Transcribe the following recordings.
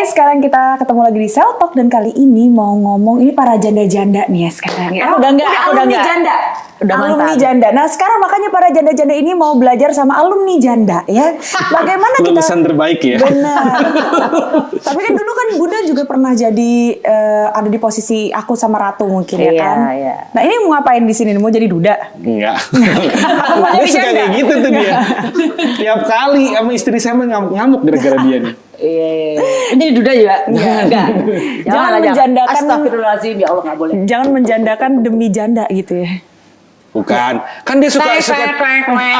sekarang kita ketemu lagi di Cell Talk dan kali ini mau ngomong ini para janda-janda nih ya sekarang ya. Udah enggak. Janda. Udah alumni mantan. janda. Nah sekarang makanya para janda-janda ini mau belajar sama alumni janda ya. Bagaimana kita lulusan terbaik ya. Benar. Tapi kan dulu kan Bunda juga pernah jadi ada di posisi aku sama Ratu mungkin ya kan. Iya. Nah ini mau ngapain di sini? Mau jadi duda? Enggak. Mau Dia jadi suka janda? kayak gitu tuh dia. Tiap kali sama istri saya mah ngamuk-ngamuk gara-gara dia nih. Iya. Ini duda juga? Enggak. Jangan menjandakan. Astagfirullahaladzim, ya Allah nggak boleh. Jangan menjandakan demi janda gitu ya. Bukan. Kan dia suka.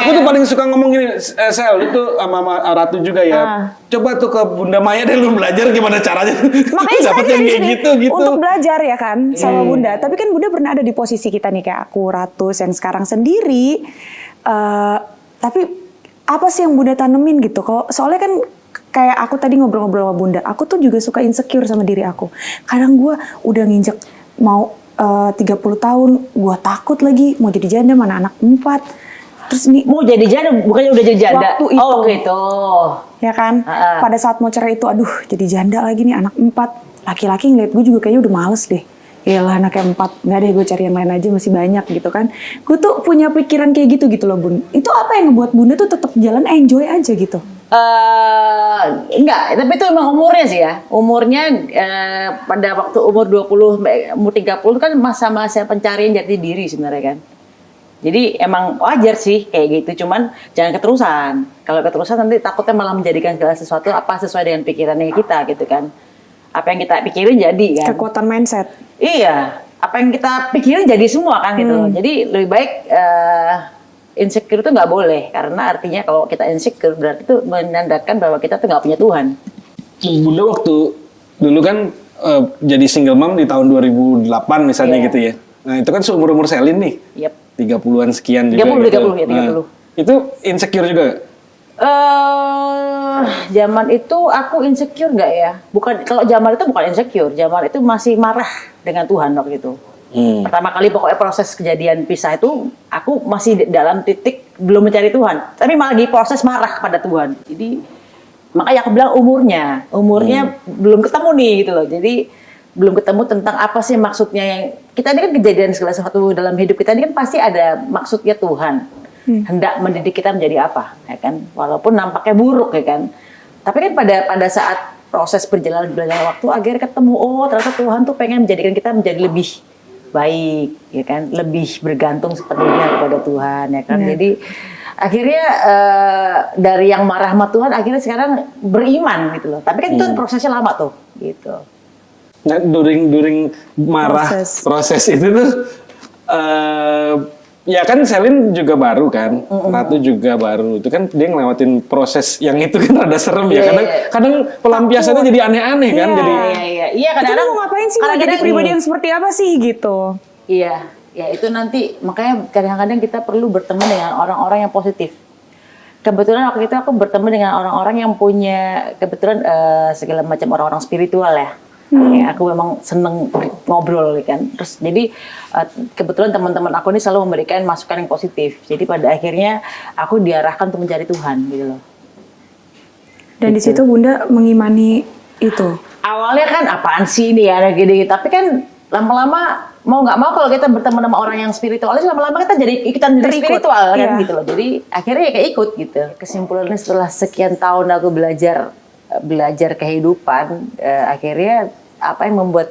Aku tuh paling suka ngomong gini, Sel, itu sama Ratu juga ya. Coba tuh ke Bunda Maya deh lu belajar gimana caranya. Makanya dapat saya yang di kayak sini gitu. untuk belajar ya kan sama Bunda. Tapi kan Bunda pernah ada di posisi kita nih kayak aku, Ratu yang sekarang sendiri. Tapi apa sih yang Bunda tanemin gitu? Kalau soalnya kan kayak aku tadi ngobrol-ngobrol sama Bunda, aku tuh juga suka insecure sama diri aku. Kadang gue udah nginjek mau 30 tahun, gue takut lagi mau jadi janda mana anak 4. Terus nih Mau jadi janda, bukannya udah jadi janda? Waktu itu. Oh gitu. ya kan, pada saat mau cerai itu, aduh jadi janda lagi nih anak 4. Laki-laki ngeliat gue juga kayaknya udah males deh. Yalah anaknya 4, nggak deh gue cari yang lain aja masih banyak gitu kan. Gue tuh punya pikiran kayak gitu loh Bun. Itu apa yang ngebuat Bunda tuh tetap jalan enjoy aja gitu? Enggak, tapi itu emang umurnya sih ya. Umurnya pada waktu umur 20, umur 30 kan masa-masa pencarian jati diri sebenarnya kan. Jadi emang wajar sih kayak gitu, cuman jangan keterusan. Kalau keterusan nanti takutnya malah menjadikan segala sesuatu apa sesuai dengan pikirannya kita gitu kan. Apa yang kita pikirin jadi kan. Kekuatan mindset. Iya, apa yang kita pikirin jadi semua kan gitu loh. Jadi lebih baik insecure itu nggak boleh, karena artinya kalau kita insecure berarti itu menandakan bahwa kita tuh nggak punya Tuhan. Bunda waktu dulu kan jadi single mom di tahun 2008 misalnya gitu ya. Nah itu kan seumur-umur Selin nih. Yep. 30-an sekian juga 30, gitu. 30, ya 30. Nah, itu insecure juga? Zaman itu aku insecure nggak ya? Bukan, kalau zaman itu bukan insecure, zaman itu masih marah dengan Tuhan waktu itu. Pertama kali pokoknya proses kejadian pisah itu aku masih dalam titik belum mencari Tuhan, tapi malah lagi proses marah pada Tuhan. Jadi makanya aku bilang umurnya belum ketemu nih gitu loh. Jadi belum ketemu tentang apa sih maksudnya yang kita ini kan kejadian segala sesuatu dalam hidup kita ini kan pasti ada maksudnya Tuhan. Hendak mendidik kita menjadi apa, ya kan? Walaupun nampaknya buruk, ya kan? Tapi kan pada saat proses berjalan waktu, akhirnya ketemu, oh ternyata Tuhan tuh pengen menjadikan kita menjadi lebih baik, ya kan? Lebih bergantung sepenuhnya kepada Tuhan, ya kan? Jadi akhirnya dari yang marah sama Tuhan, akhirnya sekarang beriman gitu loh. Tapi kan itu prosesnya lama tuh, gitu. Nah, during marah proses itu tuh ya kan Selin juga baru kan, Ratu juga baru. Itu kan dia ngelewatin proses yang itu kan rada serem ya. Kadang pelampiasannya jadi aneh-aneh kan. Jadi Iya kadang-kadang mau ngapain sih? Mau jadi pribadi yang seperti apa sih gitu? Iya, ya itu nanti makanya kadang-kadang kita perlu bertemu dengan orang-orang yang positif. Kebetulan waktu itu aku bertemu dengan orang-orang yang punya kebetulan segala macam orang-orang spiritual ya. Ya, aku memang seneng ngobrol kan. Terus jadi kebetulan teman-teman aku ini selalu memberikan masukan yang positif. Jadi pada akhirnya aku diarahkan untuk mencari Tuhan gitu loh. Dan di situ Bunda mengimani itu. Awalnya kan apaan sih ini ya gini, tapi kan lama-lama mau nggak mau kalau kita bertemu sama orang yang spiritualis lama-lama kita jadi ikutan jadi spiritual kan gitu loh. Jadi akhirnya ya kayak ikut gitu. Kesimpulannya setelah sekian tahun aku belajar kehidupan, akhirnya apa yang membuat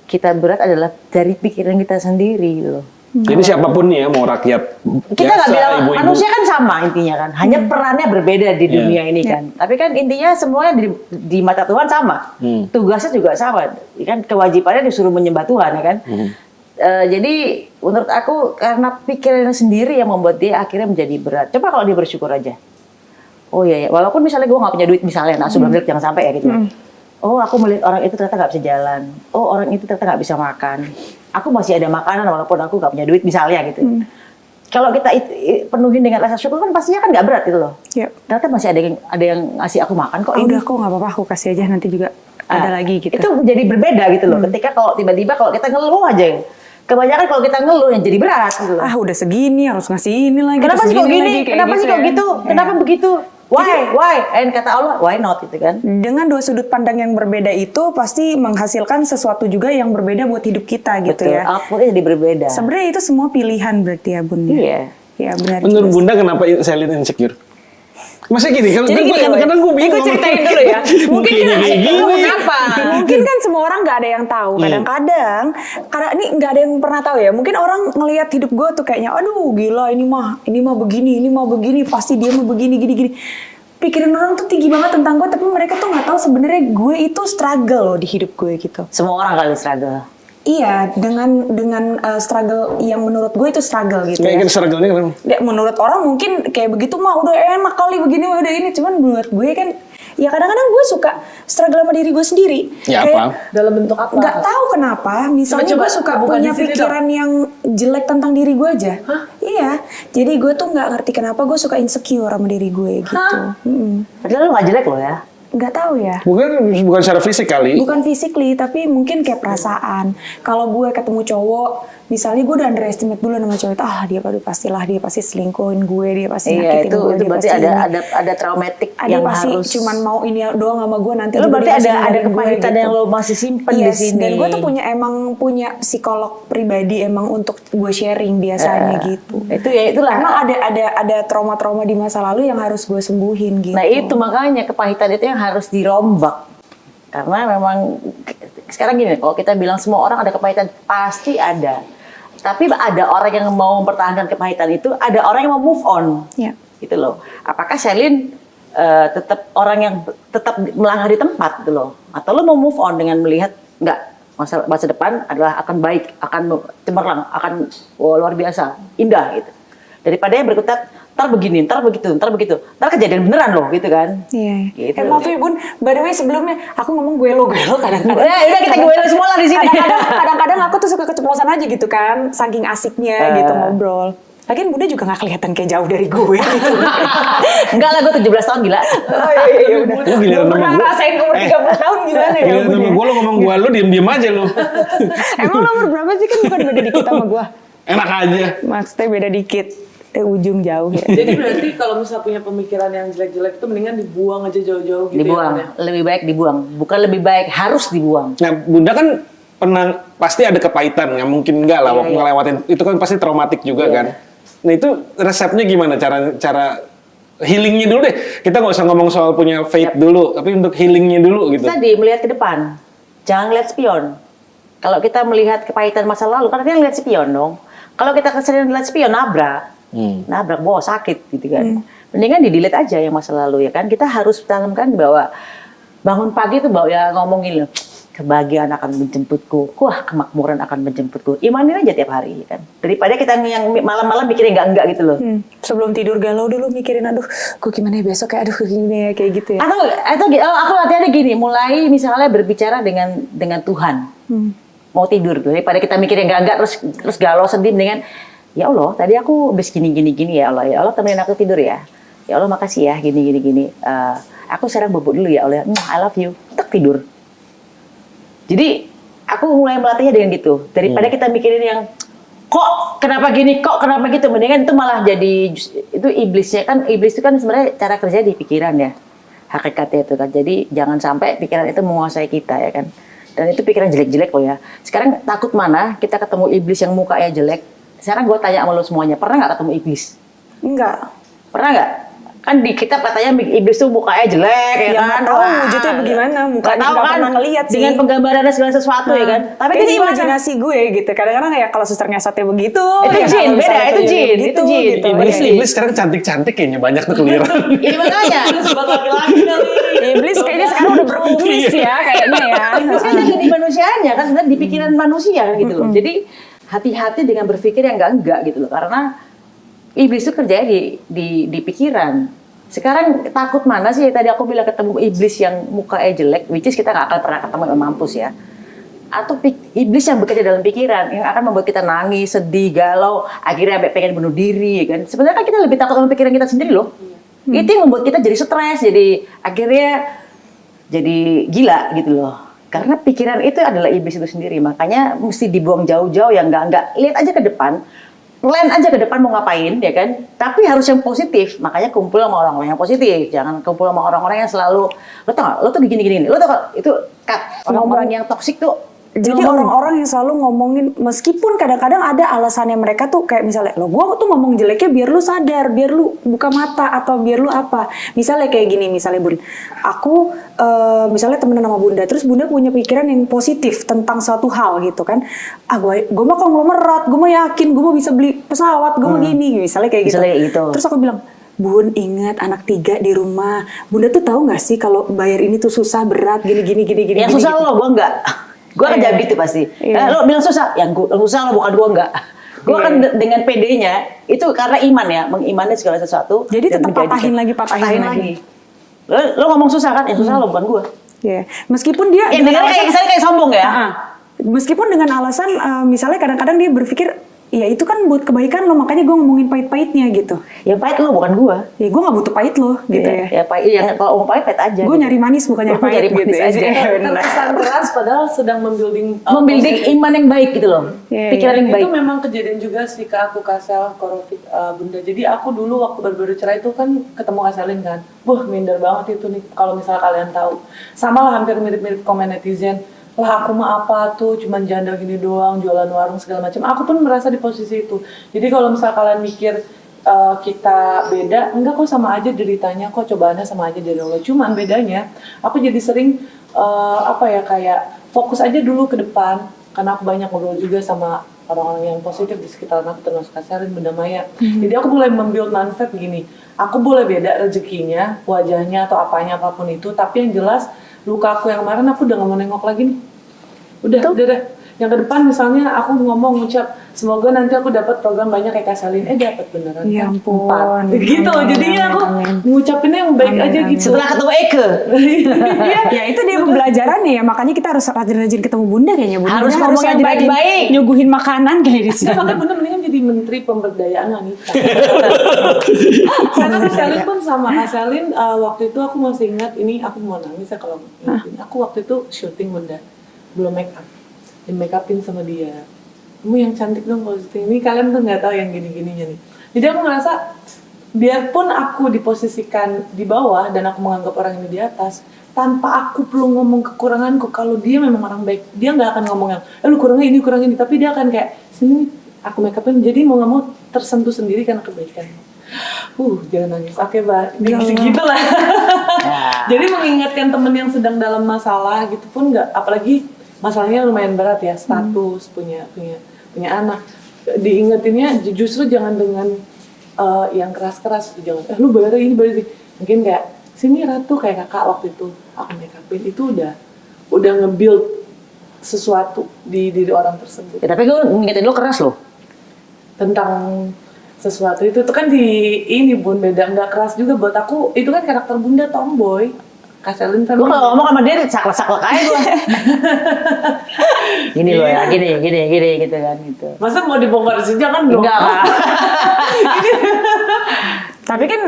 kita berat adalah dari pikiran kita sendiri loh. jadi siapapun nih ya, mau rakyat Kita nggak biasa, bilang ibu-ibu. manusia kan sama intinya kan, hanya perannya berbeda di dunia ini kan. Tapi kan intinya semuanya di mata Tuhan sama, tugasnya juga sama, kan kewajibannya disuruh menyembah Tuhan ya kan. Jadi menurut aku karena pikirannya sendiri yang membuat dia akhirnya menjadi berat. Coba kalau dia bersyukur aja. Oh iya, walaupun misalnya gue nggak punya duit misalnya, nah sebelum jangan sampai ya gitu. Oh aku melihat orang itu ternyata nggak bisa jalan. Oh orang itu ternyata nggak bisa makan. Aku masih ada makanan walaupun aku nggak punya duit misalnya gitu. Kalau kita penuhin dengan rasa syukur kan pastinya kan nggak berat gitu loh. Ternyata masih ada yang ngasih aku makan kok. Udah kok nggak apa-apa, aku kasih aja nanti juga ada lagi gitu. Itu jadi berbeda gitu loh. Ketika kalau tiba-tiba kalau kita ngeluh aja. Kebanyakan kalau kita ngeluh yang jadi berat gitu loh. Udah segini harus ngasih ini lagi. Kenapa sih kok gini? Kenapa sih kok gitu? Kenapa begitu? Why? And kata Allah, why not gitu kan? Dengan dua sudut pandang yang berbeda itu pasti menghasilkan sesuatu juga yang berbeda buat hidup kita gitu Betul, ya. outputnya jadi berbeda. Sebenarnya itu semua pilihan berarti ya Bun. Iya. Ya benar. Menurut juga. Bunda kenapa Selin insecure? Masa gini, Jadi gini loh, kadang-kadang gue bingung. gue ceritain dulu ya. Mungkin kan gini. Kenapa? Mungkin kan semua orang nggak ada yang tahu. Kadang-kadang, karena ini nggak ada yang pernah tahu ya. Mungkin orang ngelihat hidup gue tuh kayaknya, aduh gila ini mah begini, pasti dia mah begini, gini. Pikiran orang tuh tinggi banget tentang gue, tapi mereka tuh nggak tahu sebenarnya gue itu struggle loh di hidup gue gitu. Semua orang kali struggle. Iya, dengan struggle yang menurut gue itu struggle gitu ya. Kayak struggle-nya kenapa? Ya, menurut orang mungkin kayak begitu mah udah enak kali begini udah ini, cuman menurut gue kan ya kadang-kadang gue suka struggle sama diri gue sendiri. Ya kayak, apa? Dalam bentuk apa? Nggak tahu kenapa, misalnya Coba, gue suka bukan punya di sini pikiran yang jelek tentang diri gue aja. Iya, jadi gue tuh nggak ngerti kenapa gue suka insecure sama diri gue gitu. Padahal lu nggak jelek loh ya. Nggak tahu ya. Bukan secara fisik kali. Bukan physically, tapi mungkin kayak perasaan. Kalau gue ketemu cowok, misalnya gue udah underestimate dulu sama cowok itu, dia pasti selingkuhin gue, dia pasti Iya, nyakitin itu gue, dia berarti pasti ada traumatik dia yang pasti harus. cuman mau ini doang sama gue, nanti Lu juga berarti dia pasti ada ninggalin gue, kepahitan gitu. yang lo masih simpen di Yes, sini. dan gue tuh punya psikolog pribadi emang untuk gue sharing biasanya gitu. Itu ya itulah. Emang ada trauma-trauma di masa lalu yang harus gue sembuhin gitu. Nah itu makanya kepahitan itu yang harus dirombak. Karena memang sekarang gini, kalau kita bilang semua orang ada kepahitan, pasti ada. Tapi ada orang yang mau mempertahankan kepahitan itu, ada orang yang mau move on. Ya. Gitu loh. Apakah Selin tetap orang yang tetap melangkah di tempat gitu loh? Atau lo mau move on dengan melihat enggak, masa depan adalah akan baik, akan cemerlang, akan luar biasa, indah gitu. Daripada yang berkutat ntar begini, ntar begitu, ntar kejadian beneran loh gitu kan. Iya. Gitu. Maaf ya Bun, by the way sebelumnya aku ngomong gue lo kadang-kadang. Udah kita gue semua lah di sini. Kadang-kadang aku tuh suka keceplosan aja gitu kan, saking asiknya gitu ngobrol. Lagian Bunda juga gak kelihatan kayak jauh dari gue gitu. Enggak lah, gue 17 tahun gila. Oh iya udah. Lu giliran Pernah sama gue. ngerasain umur 30 tahun gimana ya Giliran Bun sama ya? gue, lo ngomong gue, lo diem-diem aja lo. Emang lo umur berapa sih, kan bukan beda dikit sama gue. Enak aja. Maksudnya beda dikit. Ujung jauh ya. Jadi berarti kalau misalnya punya pemikiran yang jelek-jelek itu mendingan dibuang aja jauh-jauh gitu Dibuang, ya. lebih baik dibuang. Bukan lebih baik, harus dibuang. Nah, Bunda kan pernah pasti ada kepahitan, nggak mungkin enggak lah waktu ngelewatin itu kan pasti traumatik juga kan. Nah itu resepnya gimana cara healingnya dulu deh. Kita nggak usah ngomong soal punya faith dulu, tapi untuk healingnya dulu gitu. Tadi melihat ke depan, jangan lihat spion. Kalau kita melihat kepahitan masa lalu, kan kita lihat spion dong. Kalau kita keseringan lihat spion, nabrak, sakit gitu kan. Mendingan di-delete aja yang masa lalu ya kan. Kita harus tanamkan bahwa bangun pagi tuh bahwa ya ngomongin loh, kebahagiaan akan menjemputku, wah kemakmuran akan menjemputku. Imanin aja tiap hari kan. Daripada kita yang malam-malam mikirin enggak gitu loh. Sebelum tidur galau dulu mikirin, aduh gue gimana ya besok ya, aduh gimana ya, kayak gitu ya. Atau aku latihannya gini, mulai misalnya berbicara dengan Tuhan. Mau tidur tuh, daripada kita mikirin enggak terus galau sedih, dengan ya Allah, tadi aku habis gini ya Allah temenin aku tidur ya. Ya Allah makasih ya gini. Aku sekarang bubuk dulu ya Allah. I love you. Tek tidur. Jadi aku mulai melatihnya dengan gitu. Daripada kita mikirin yang kok kenapa gini, kok kenapa gitu, mendingan itu malah jadi itu iblisnya kan. Iblis itu kan sebenarnya cara kerja di pikiran ya. Hakikatnya itu kan. Jadi jangan sampai pikiran itu menguasai kita ya kan. Dan itu pikiran jelek-jelek loh ya. Sekarang takut mana kita ketemu iblis yang mukanya jelek. Sekarang gue tanya sama lo semuanya, pernah nggak ketemu iblis? Enggak. Pernah nggak? Kan di kitab katanya iblis tuh mukanya jelek ya Ya, kan? nggak tahu wujudnya bagaimana, mukanya Nggak tahu nggak pernah ngeliat sih. dengan penggambaran dan segala sesuatu ya kan? Tapi Kayak itu gimana? imajinasi gue gitu. Kadang-kadang ya kalau suster ngesotnya begitu. Itu ya jin, kalau beda, misalnya itu tuyulnya jin, begitu, itu jin. gitu. Iblis sekarang cantik-cantik kayaknya banyak tuh keliran. Ini makanya. Buat laki-laki kali. Iblis kayaknya sekarang udah berkumis ya kayaknya ya. Iblis kan jadi di manusianya kan, sebenarnya di pikiran manusia gitu loh. Jadi hati-hati dengan berpikir yang enggak gitu loh. Karena iblis itu kerjanya di pikiran. Sekarang takut mana sih? Tadi aku bilang ketemu iblis yang mukanya jelek, which is kita nggak akan pernah ketemu yang mampus ya. Atau iblis yang bekerja dalam pikiran, yang akan membuat kita nangis, sedih, galau, akhirnya sampai pengen bunuh diri, kan? Sebenarnya kan kita lebih takut sama pikiran kita sendiri loh. Itu yang membuat kita jadi stres, jadi akhirnya jadi gila gitu loh. Karena pikiran itu adalah iblis itu sendiri, makanya mesti dibuang jauh-jauh yang enggak. Lihat aja ke depan. plan aja ke depan mau ngapain, ya kan? Tapi harus yang positif. Makanya kumpul sama orang-orang yang positif. Jangan kumpul sama orang-orang yang selalu, lo tau gak, lo tuh gini-gini. Lo tau gak, itu orang-orang yang toksik tuh. Jadi orang-orang yang selalu ngomongin, meskipun kadang-kadang ada alasannya mereka tuh kayak misalnya, lo gue tuh ngomong jeleknya biar lu sadar, biar lu buka mata, atau biar lu apa. Misalnya kayak gini, misalnya Bun, aku misalnya temenan sama Bunda, terus Bunda punya pikiran yang positif tentang suatu hal gitu kan. Gue mah konglomerat, gue mah yakin, gue mah bisa beli pesawat, gue mah gini, misalnya kayak gitu. Misalnya gitu. Terus aku bilang, Bun, ingat anak 3 di rumah. Bunda tuh tahu nggak sih kalau bayar ini tuh susah, berat, gini. Yang susah gitu. lo, gue enggak. Gue akan jawab gitu pasti. Lo bilang susah, yang susah lo, bukan gue enggak. Gue akan dengan PD-nya, itu karena iman ya, mengimani segala sesuatu. Jadi tetap patahin lagi. Lo ngomong susah kan, yang susah lo, bukan gue. Iya. Meskipun dia Ya, dengarnya kayak sombong ya. Meskipun dengan alasan misalnya kadang-kadang dia berpikir ya itu kan buat kebaikan lo, makanya gue ngomongin pahit-pahitnya gitu. Ya pahit lo, bukan gue. Ya gue gak butuh pahit lo gitu ya. Ya pahit, yang kalau ngomong pahit aja. Gue gitu. nyari manis bukan nyari Gua pahit nyari gitu manis ya. aja. Terkesan keras padahal sedang membuilding iman yang baik gitu loh. Iya, Pikiran yang baik. Itu memang kejadian juga sih ke aku Kasel, Korofit, Bunda. Jadi aku dulu waktu baru-baru cerai itu kan ketemu Kaselin kan. Wah, minder banget itu nih kalau misalnya kalian tahu. Sama lah, hampir mirip-mirip komen netizen. Lah aku mah apa tuh, cuman janda gini doang, jualan warung segala macam. Aku pun merasa di posisi itu. Jadi kalau misalnya kalian mikir kita beda, enggak kok, sama aja deritanya kok, cobaannya sama aja dari Allah. Cuman bedanya, aku jadi sering kayak fokus aja dulu ke depan, karena aku banyak ngobrol juga sama orang-orang yang positif di sekitar aku, termasuk Kaselin, Bunda Maya. Jadi aku mulai membuild mindset gini, aku boleh beda rezekinya, wajahnya atau apapun itu, tapi yang jelas luka aku yang kemarin aku udah nggak mau nengok lagi nih. Udah. Yang ke depan misalnya aku ngucap, semoga nanti aku dapat program banyak kayak Kaselin. Dapat beneran. Ya kan? ampun. 4. Gitu. Jadinya aku ngucapinnya yang baik aja gitu. Setelah ketemu Eke. Ya itu dia pembelajarannya ya, makanya kita harus rajin-rajin ketemu Bunda kayaknya. Bunda Harus ngomong yang rajin-rajin baik-baik. nyuguhin makanan kayak di sini. Makanya Bunda mendingan jadi Menteri Pemberdayaan Wanita. Karena Kaselin pun sama. Kaselin waktu itu aku masih ingat, ini aku mau nangis ya kalau ingat ini. Aku waktu itu syuting Bunda, belum make up. Di make upin sama dia. Kamu yang cantik dong kalau syuting. Ini kalian tuh nggak tahu yang gini-gininya nih. Jadi aku ngerasa, biarpun aku diposisikan di bawah dan aku menganggap orang ini di atas, tanpa aku perlu ngomong kekuranganku. Kalau dia memang orang baik, dia nggak akan ngomong yang, lu kurang ini, tapi dia akan kayak, sini aku make upin. Jadi mau nggak mau tersentuh sendiri karena kebaikan. Jangan nangis. Oke, Mbak. Gitu lah. Jadi mengingatkan temen yang sedang dalam masalah gitu pun nggak, apalagi masalahnya lumayan berat ya, status, punya anak. Diingetinnya justru jangan dengan yang keras-keras, jangan lu bayar ini. Mungkin kayak sini Ratu, kayak kakak waktu itu aku make upin, itu udah nge-build sesuatu di diri orang tersebut. Ya, tapi gue ngingetin lo keras loh. Tentang sesuatu itu tuh kan ini Bun, beda, nggak keras juga buat aku. Itu kan karakter Bunda tomboy. Kaselin kan. Gue kalau ngomong sama dia saklek-saklek aja gue. Gini loh ya, gini gitu kan gitu. Masa mau dibongkar sih, jangan dong. Enggak lah. Tapi kan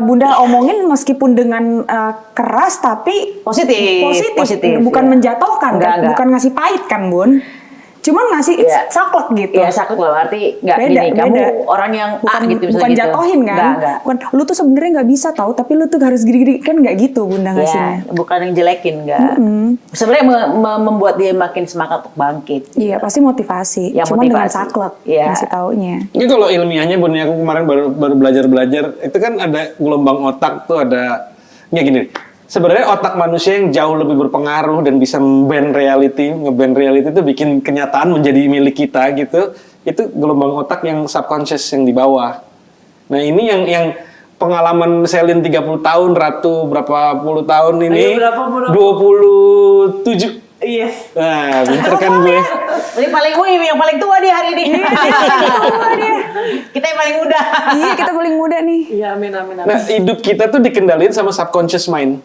Bunda omongin meskipun dengan keras tapi Positif. bukan Ya. menjatuhkan kan, Enggak. bukan ngasih pahit kan Bun. Cuman ngasih Iya. saklek gitu. Iya, saklek loh, arti nggak Beda, gini, kamu beda. orang yang bukan gitu, misalnya bukan gitu. jatohin kan. Enggak. Bukan lu tuh sebenarnya nggak bisa tahu, tapi lu tuh harus gini-gini kan, nggak gitu Bunda ngasihnya. Ya, bukan yang jelekin, enggak. Sebenarnya membuat dia makin semangat untuk bangkit. Iya, pasti motivasi. Ya, Cuman dengan motivasi. saklek Iya. ngasih taunya. Ini kalau ilmiahnya Bun, aku kemarin baru belajar, itu kan ada gelombang otak tuh, ada gini. Sebenarnya otak manusia yang jauh lebih berpengaruh dan bisa nge-bend reality itu bikin kenyataan menjadi milik kita gitu. Itu gelombang otak yang subconscious yang di bawah. Nah, ini yang pengalaman Selin 30 tahun, Ratu berapa puluh tahun ini? 27. Yes. Nah, pinter kan gue. Ini yang paling tua dia hari ini. Kita yang paling muda. Iya, kita paling muda nih. Iya, amin. Nah, hidup kita tuh dikendaliin sama subconscious mind.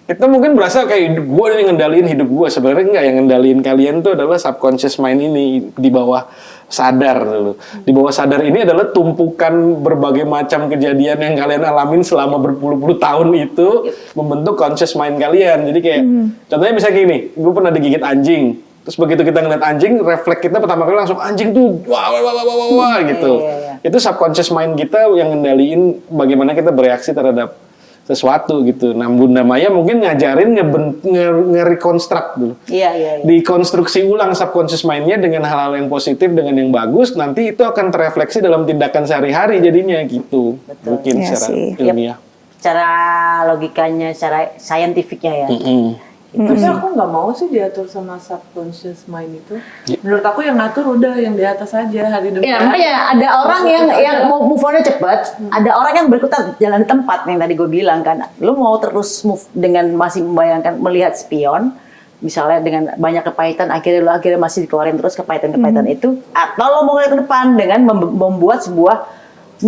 Kita mungkin berasa kayak gue yang ngendaliin hidup gue. Sebenarnya enggak, yang ngendaliin kalian tuh adalah subconscious mind ini di bawah sadar dulu. Di bawah sadar ini adalah tumpukan berbagai macam kejadian yang kalian alamin selama berpuluh-puluh tahun itu membentuk conscious mind kalian. Jadi kayak contohnya misalnya gini, gue pernah digigit anjing. Terus begitu kita ngeliat anjing, refleks kita pertama kali langsung anjing tuh wah wah wah wah, wah gitu. Iya. Itu subconscious mind kita yang ngendaliin bagaimana kita bereaksi terhadap sesuatu gitu. Nah, Bunda Maya mungkin ngajarin nge-reconstruct dulu. Iya. Dikonstruksi ulang subconscious mind-nya dengan hal-hal yang positif, dengan yang bagus, nanti itu akan terefleksi dalam tindakan sehari-hari jadinya gitu. Betul. Mungkin Iya secara sih. ilmiah. Cara logikanya, secara saintifiknya ya. Tapi aku nggak mau sih diatur sama subconscious mind itu. Menurut aku yang ngatur udah yang di atas aja hari depan. Ya, makanya ada orang yang mau move on-nya cepat, ada orang yang berkutat jalan di tempat yang tadi gue bilang kan. Lu mau terus move dengan masih membayangkan melihat spion, misalnya dengan banyak kepahitan, akhirnya masih dikeluarin terus kepahitan-kepahitan itu, atau lo mau ngeliat ke depan dengan membuat sebuah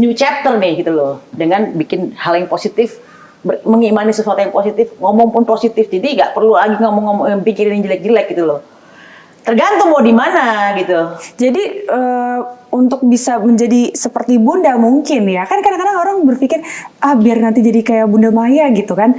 new chapter nih gitu loh, dengan bikin hal yang positif, mengimani sesuatu yang positif, ngomong pun positif, jadi nggak perlu lagi ngomong pikirin yang jelek-jelek gitu loh. Tergantung mau di mana gitu. Jadi untuk bisa menjadi seperti Bunda mungkin ya, kan kadang-kadang orang berpikir biar nanti jadi kayak Bunda Maya gitu kan,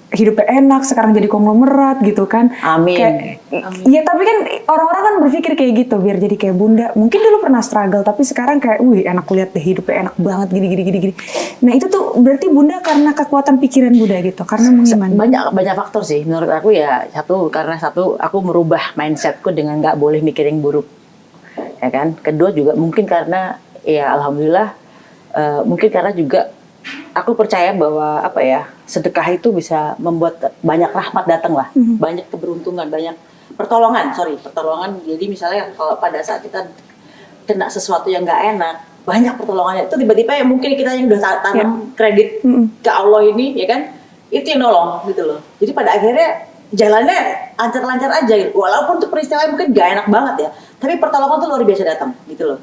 hidupnya enak sekarang jadi konglomerat gitu kan. Amin. Iya tapi kan orang-orang kan berpikir kayak gitu biar jadi kayak Bunda. Mungkin dulu pernah struggle tapi sekarang kayak, wih enak lihat deh hidupnya enak banget gini. Nah itu tuh berarti Bunda karena kekuatan pikiran Bunda gitu, karena mengimani. Banyak faktor sih menurut aku ya. Karena aku merubah mindsetku dengan nggak boleh mikir yang buruk, ya kan. Kedua juga mungkin karena ya alhamdulillah mungkin karena juga aku percaya bahwa sedekah itu bisa membuat banyak rahmat datang lah, banyak keberuntungan, banyak pertolongan. Jadi misalnya kalau pada saat kita kena sesuatu yang nggak enak, banyak pertolongannya. Itu tiba-tiba ya mungkin kita yang udah tanam kredit ke Allah ini, ya kan, itu yang nolong gitu loh. Jadi pada akhirnya jalannya lancar-lancar aja gitu. Walaupun tuh peristiwanya mungkin nggak enak banget ya, tapi pertolongan tuh luar biasa datang gitu loh.